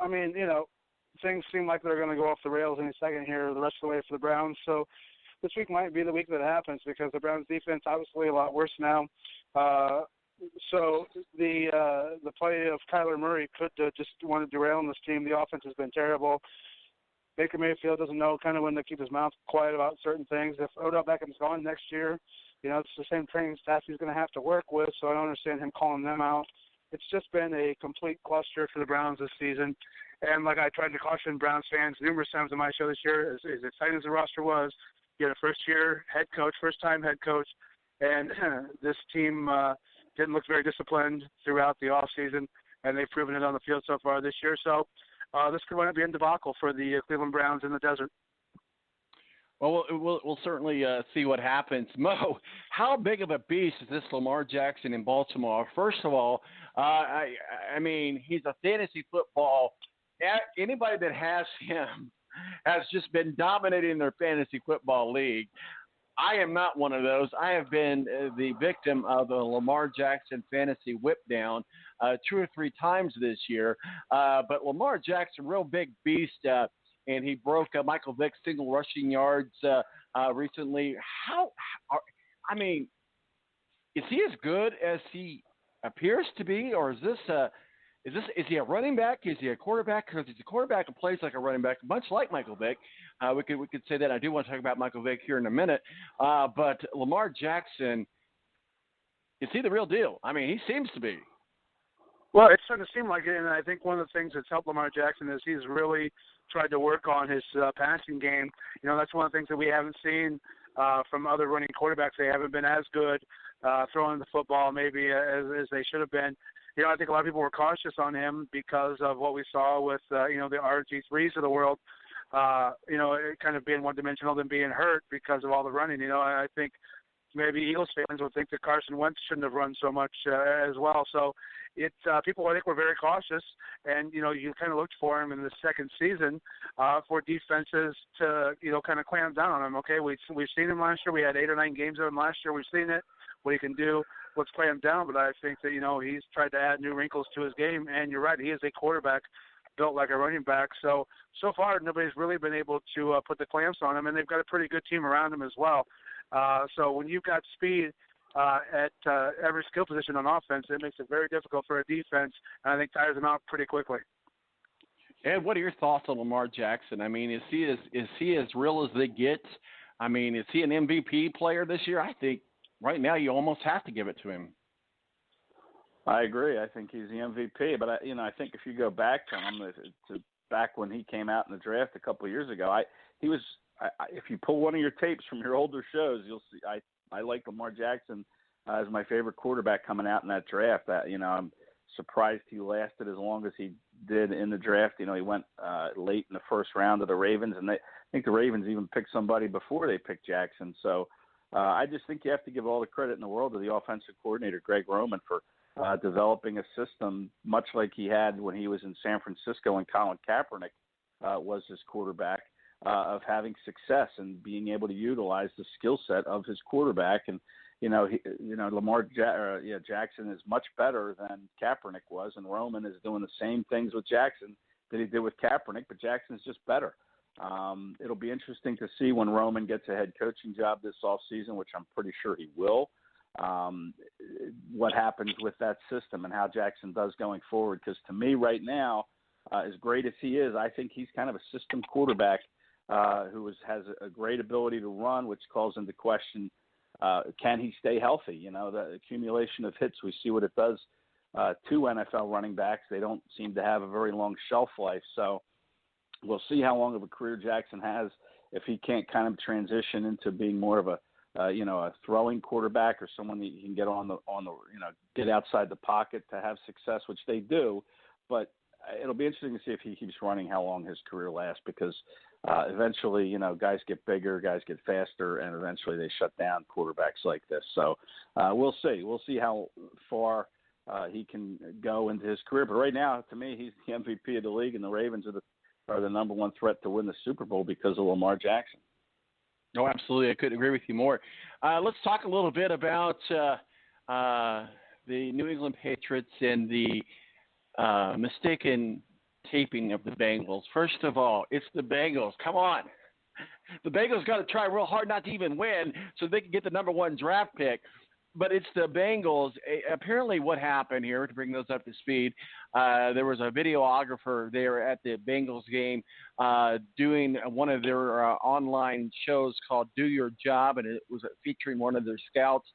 I mean, things seem like they're going to go off the rails any second here the rest of the way for the Browns. So this week might be the week that happens because the Browns defense obviously a lot worse now. So the play of Kyler Murray could just want to derail this team. The offense has been terrible. Baker Mayfield doesn't know kind of when to keep his mouth quiet about certain things. If Odell Beckham's gone next year, it's the same training staff he's going to have to work with, so I don't understand him calling them out. It's just been a complete cluster for the Browns this season. And like I tried to caution Browns fans numerous times on my show this year, as exciting as the roster was, you had a first-time head coach, and this team didn't look very disciplined throughout the offseason, and they've proven it on the field so far this year. So this could wind up being a debacle for the Cleveland Browns in the desert. Well, we'll certainly see what happens. Mo, how big of a beast is this Lamar Jackson in Baltimore? First of all, I mean, he's a fantasy football. Anybody that has him has just been dominating their fantasy football league. I am not one of those. I have been the victim of the Lamar Jackson fantasy whip down 2 or 3 times this year. But Lamar Jackson, real big beast, and he broke Michael Vick's single rushing yards recently. I mean, is he as good as he appears to be, or is he a running back? Is he a quarterback? Because he's a quarterback and plays like a running back, much like Michael Vick. We could say that. I do want to talk about Michael Vick here in a minute. But Lamar Jackson, is he the real deal? I mean, he seems to be. Well, it's starting to seem like it, and I think one of the things that's helped Lamar Jackson is he's really tried to work on his passing game. That's one of the things that we haven't seen from other running quarterbacks. They haven't been as good throwing the football maybe as they should have been. I think a lot of people were cautious on him because of what we saw with, the RG3s of the world, it kind of being one-dimensional than being hurt because of all the running. I think maybe Eagles fans would think that Carson Wentz shouldn't have run so much as well. So people, I think, were very cautious, and, you kind of looked for him in the second season for defenses to, kind of clamp down on him. Okay, we've seen him last year. We had 8 or 9 games of him last year. We've seen it, what he can do. Let's clamp down, but I think that, he's tried to add new wrinkles to his game, and you're right, he is a quarterback built like a running back. So far, nobody's really been able to put the clamps on him, and they've got a pretty good team around him as well. So when you've got speed at every skill position on offense, it makes it very difficult for a defense, and I think tires them out pretty quickly. Ed, what are your thoughts on Lamar Jackson? I mean, is he as real as they get? I mean, is he an MVP player this year? I think right now you almost have to give it to him. I agree. I think he's the MVP. But, I think if you go back to him, back when he came out in the draft a couple of years ago, if you pull one of your tapes from your older shows, you'll see I like Lamar Jackson as my favorite quarterback coming out in that draft. I'm surprised he lasted as long as he did in the draft. He went late in the first round of the Ravens, and I think the Ravens even picked somebody before they picked Jackson. So I just think you have to give all the credit in the world to the offensive coordinator, Greg Roman, for developing a system much like he had when he was in San Francisco and Colin Kaepernick was his quarterback, of having success and being able to utilize the skill set of his quarterback. And, Lamar Jackson is much better than Kaepernick was, and Roman is doing the same things with Jackson that he did with Kaepernick, but Jackson's just better. It'll be interesting to see when Roman gets a head coaching job this offseason, which I'm pretty sure he will, what happens with that system and how Jackson does going forward. Because to me right now, as great as he is, I think he's kind of a system quarterback who has a great ability to run, which calls into question, can he stay healthy? The accumulation of hits, we see what it does to NFL running backs. They don't seem to have a very long shelf life. So we'll see how long of a career Jackson has if he can't kind of transition into being more of a throwing quarterback or someone that you can get on the get outside the pocket to have success, which they do. But it'll be interesting to see if he keeps running, how long his career lasts, because eventually, guys get bigger, guys get faster, and eventually they shut down quarterbacks like this. So we'll see. We'll see how far he can go into his career. But right now, to me, he's the MVP of the league, and the Ravens are the number one threat to win the Super Bowl because of Lamar Jackson. No, absolutely. I couldn't agree with you more. Let's talk a little bit about the New England Patriots and the mistaken taping of the Bengals. First of all, it's the Bengals. Come on. The Bengals got to try real hard not to even win so they can get the number 1 draft pick. But it's the Bengals. Apparently what happened here, to bring those up to speed, there was a videographer there at the Bengals game doing one of their online shows called Do Your Job, and it was featuring one of their scouts.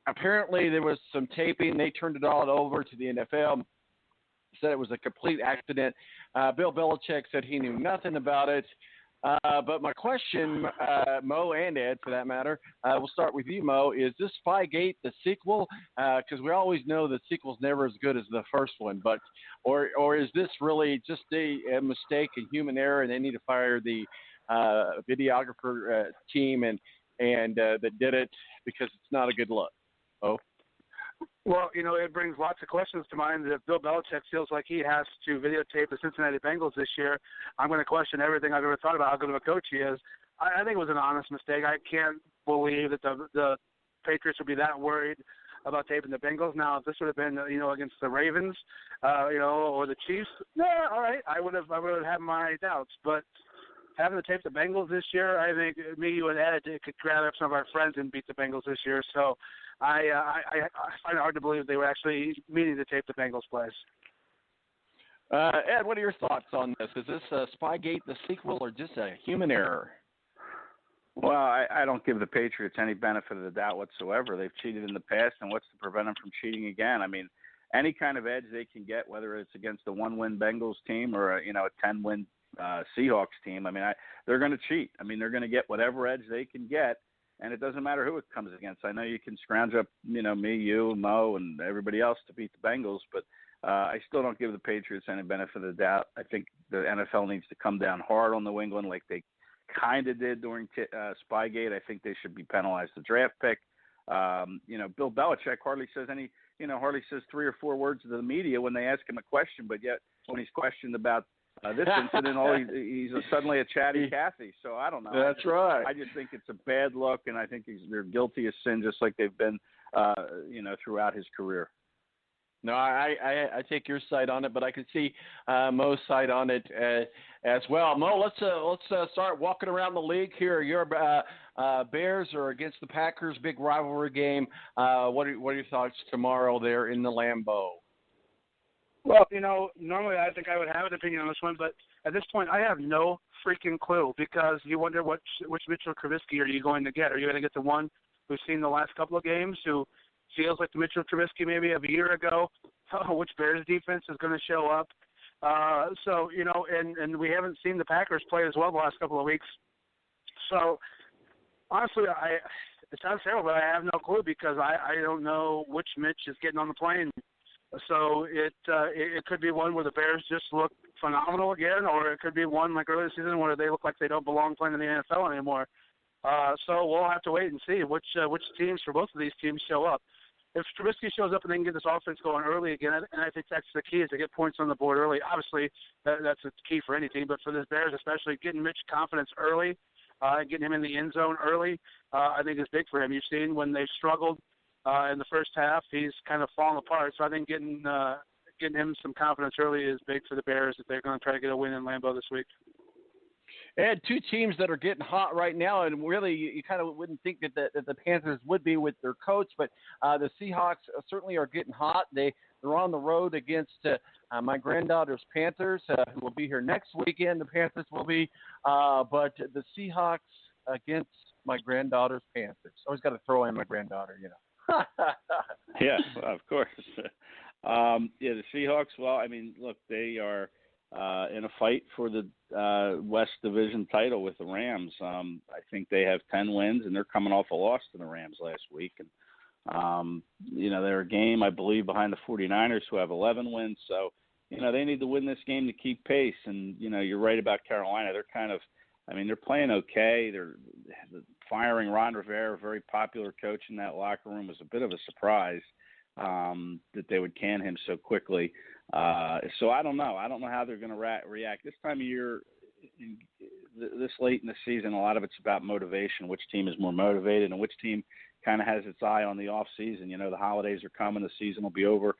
Apparently there was some taping. They turned it all over to the NFL, said it was a complete accident. Bill Belichick said he knew nothing about it. But my question, Mo and Ed, for that matter, we'll start with you, Mo. Is this Spygate the sequel? Because we always know the sequel's never as good as the first one. But or is this really just a mistake, a human error, and they need to fire the videographer team and that did it because it's not a good look? Oh. Well, it brings lots of questions to mind. If Bill Belichick feels like he has to videotape the Cincinnati Bengals this year, I'm going to question everything I've ever thought about how good of a coach he is. I think it was an honest mistake. I can't believe that the Patriots would be that worried about taping the Bengals. Now, if this would have been, against the Ravens, or the Chiefs, yeah, all right, I would have had my doubts. But having to tape the Bengals this year, I think me, you, and Ed could grab up some of our friends and beat the Bengals this year. So I find it hard to believe they were actually meaning to tape the Bengals plays. Ed, what are your thoughts on this? Is this Spygate the sequel or just a human error? Well, I don't give the Patriots any benefit of the doubt whatsoever. They've cheated in the past, and what's to prevent them from cheating again? I mean, any kind of edge they can get, whether it's against a 1-win Bengals team or a 10-win Seahawks team, they're going to cheat. They're going to get whatever edge they can get. And it doesn't matter who it comes against. I know you can scrounge up, me, you, Mo, and everybody else to beat the Bengals, but I still don't give the Patriots any benefit of the doubt. I think the NFL needs to come down hard on New England like they kind of did during Spygate. I think they should be penalized the draft pick. Bill Belichick hardly says 3 or 4 words to the media when they ask him a question, but yet when he's questioned about this incident, he's suddenly a chatty Cathy. So I don't know. That's right. I just think it's a bad look, and I think they're guilty of sin, just like they've been, throughout his career. No, I take your side on it, but I can see Mo's side on it as well. Mo, let's start walking around the league here. Your Bears are against the Packers, big rivalry game. What are your thoughts tomorrow there in the Lambeau? Well, normally I think I would have an opinion on this one, but at this point I have no freaking clue because you wonder which Mitchell Trubisky are you going to get? Are you going to get the one who's seen the last couple of games, who feels like the Mitchell Trubisky maybe of a year ago? Which Bears defense is going to show up? And we haven't seen the Packers play as well the last couple of weeks. So honestly, it sounds terrible, but I have no clue because I don't know which Mitch is getting on the plane. So it could be one where the Bears just look phenomenal again, or it could be one like earlier this season where they look like they don't belong playing in the NFL anymore. So we'll have to wait and see which teams for both of these teams show up. If Trubisky shows up and they can get this offense going early again, and I think that's the key, is to get points on the board early. Obviously, that's the key for any team, but for the Bears especially, getting Mitch confidence early, getting him in the end zone early, I think is big for him. You've seen when they've struggled in the first half, he's kind of fallen apart. So I think getting him some confidence early is big for the Bears if they're going to try to get a win in Lambeau this week. Ed, 2 teams that are getting hot right now, and really you kind of wouldn't think that the Panthers would be with their coach, but the Seahawks certainly are getting hot. They're on the road against my granddaughter's Panthers, who will be here next weekend. The Panthers will be, but the Seahawks against my granddaughter's Panthers. Always got to throw in my granddaughter, Yeah, of course. The Seahawks, well, look, they are in a fight for the West Division title with the Rams. I think they have 10 wins, and they're coming off a loss to the Rams last week. And, they're a game, I believe, behind the 49ers, who have 11 wins. So, they need to win this game to keep pace. And, you're right about Carolina. They're kind of, they're playing okay. They're firing Ron Rivera, a very popular coach in that locker room, was a bit of a surprise that they would can him so quickly. So I don't know. I don't know how they're going to react. This time of year, this late in the season, a lot of it's about motivation, which team is more motivated and which team kind of has its eye on the off season. The holidays are coming. The season will be over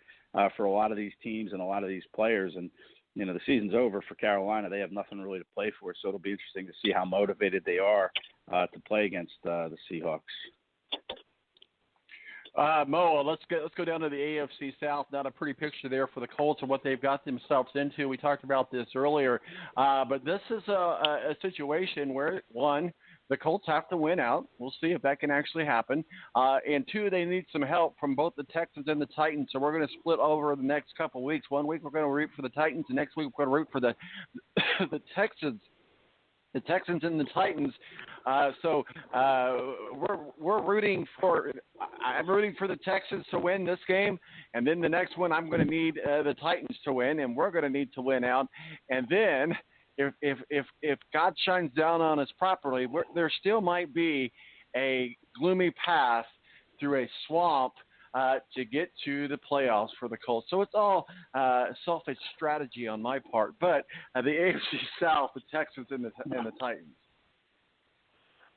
for a lot of these teams and a lot of these players. And, the season's over for Carolina. They have nothing really to play for, so it'll be interesting to see how motivated they are to play against the Seahawks. Mo, let's go down to the AFC South. Not a pretty picture there for the Colts and what they've got themselves into. We talked about this earlier, but this is a situation where, one, the Colts have to win out. We'll see if that can actually happen. And two, they need some help from both the Texans and the Titans. So we're going to split over the next couple of weeks. 1 week we're going to root for the Titans, and next week we're going to root for the Texans. The Texans and the Titans. So we're rooting for. I'm rooting for the Texans to win this game, and then the next one I'm going to need the Titans to win, and we're going to need to win out. And then if God shines down on us properly, there still might be a gloomy path through a swamp to get to the playoffs for the Colts. So it's all selfish strategy on my part. But the AFC South, the Texans and the Titans.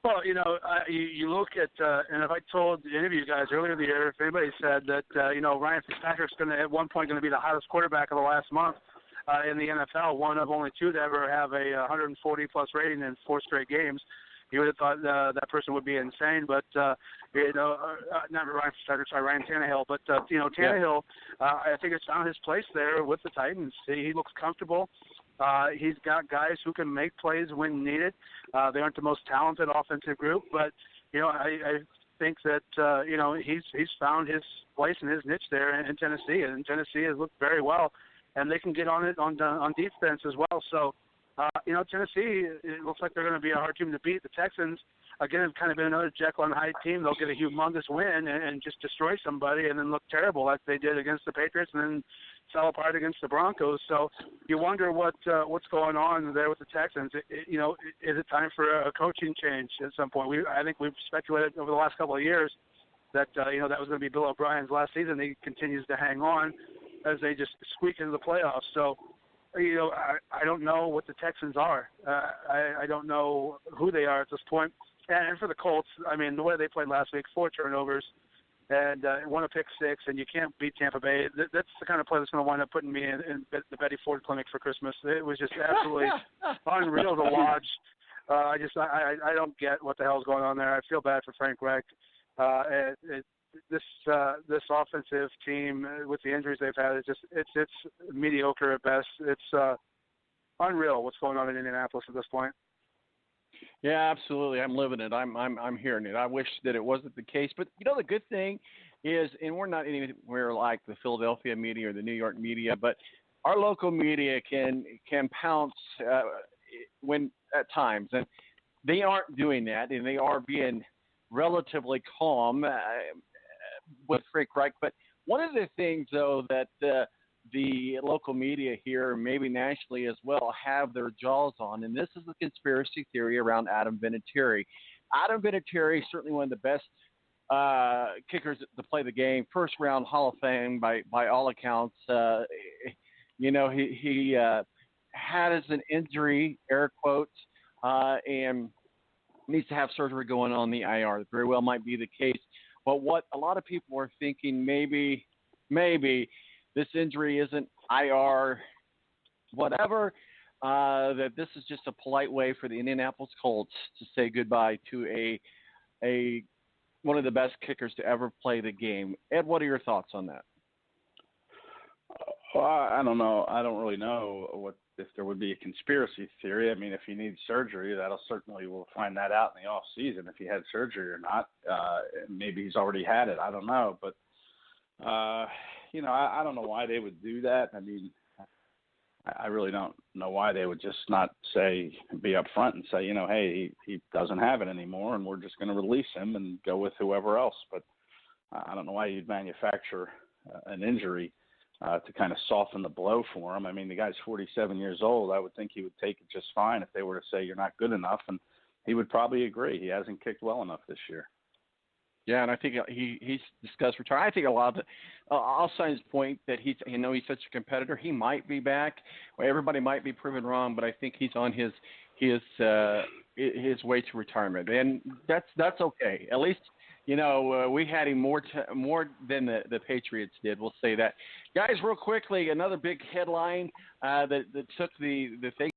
Well, you look at, and if I told any of you guys earlier in the year, if anybody said that, Ryan Fitzpatrick's going to, at one point, going to be the hottest quarterback of the last month in the NFL, one of only two to ever have a 140-plus rating in 4 straight games, you would have thought that person would be insane. But, not Ryan Fitzpatrick, sorry, Ryan Tannehill. But, Tannehill, I think it's found his place there with the Titans. He looks comfortable. He's got guys who can make plays when needed. They aren't the most talented offensive group, but I think that he's found his place and his niche there in Tennessee, and Tennessee has looked very well, and they can get on it on defense as well. So Tennessee, it looks like they're going to be a hard team to beat. The Texans, again, have kind of been another Jekyll and Hyde team. They'll get a humongous win and just destroy somebody and then look terrible like they did against the Patriots and then fell apart against the Broncos. So you wonder what's going on there with the Texans. Is it time for a coaching change at some point? I think we've speculated over the last couple of years that that was going to be Bill O'Brien's last season. He continues to hang on as they just squeak into the playoffs. So I don't know what the Texans are. I don't know who they are at this point. And for the Colts, I mean, the way they played last week, 4 turnovers, and won a pick 6, and you can't beat Tampa Bay. That's the kind of play that's going to wind up putting me in the Betty Ford Clinic for Christmas. It was just absolutely unreal to watch. I don't get what the hell's going on there. I feel bad for Frank Reich. This offensive team with the injuries they've had, it's mediocre at best. It's unreal what's going on in Indianapolis at this point. Yeah, absolutely. I'm living it. I'm hearing it. I wish that it wasn't the case. But the good thing is, and we're not anywhere like the Philadelphia media or the New York media, but our local media can pounce when at times, and they aren't doing that, and they are being relatively calm with Frank Reich. But one of the things, though, that the local media here, maybe nationally as well, have their jaws on, and this is the conspiracy theory around Adam Vinatieri. Adam Vinatieri is certainly one of the best kickers to play the game, first-round Hall of Fame by all accounts. He had an injury, air quotes, and needs to have surgery going on the IR. Very well might be the case. But what a lot of people are thinking, maybe this injury isn't IR, whatever, that this is just a polite way for the Indianapolis Colts to say goodbye to a one of the best kickers to ever play the game. Ed, what are your thoughts on that? Well, I don't know. I don't really know if there would be a conspiracy theory. I mean, if he needs surgery, we'll find that out in the off season if he had surgery or not. Maybe he's already had it. I don't know, but I don't know why they would do that. I mean, I really don't know why they would just not be up front and say, hey, he doesn't have it anymore, and we're just going to release him and go with whoever else. But I don't know why you'd manufacture an injury to kind of soften the blow for him. I mean, the guy's 47 years old. I would think he would take it just fine if they were to say you're not good enough, and he would probably agree. He hasn't kicked well enough this year. Yeah, and I think he's discussed return. I think a lot of I'll sign his point that he's such a competitor. He might be back. Well, everybody might be proven wrong, but I think he's on his way to retirement, and that's okay. At least we had him more than the Patriots did. We'll say that. Guys, real quickly, another big headline that took the thing.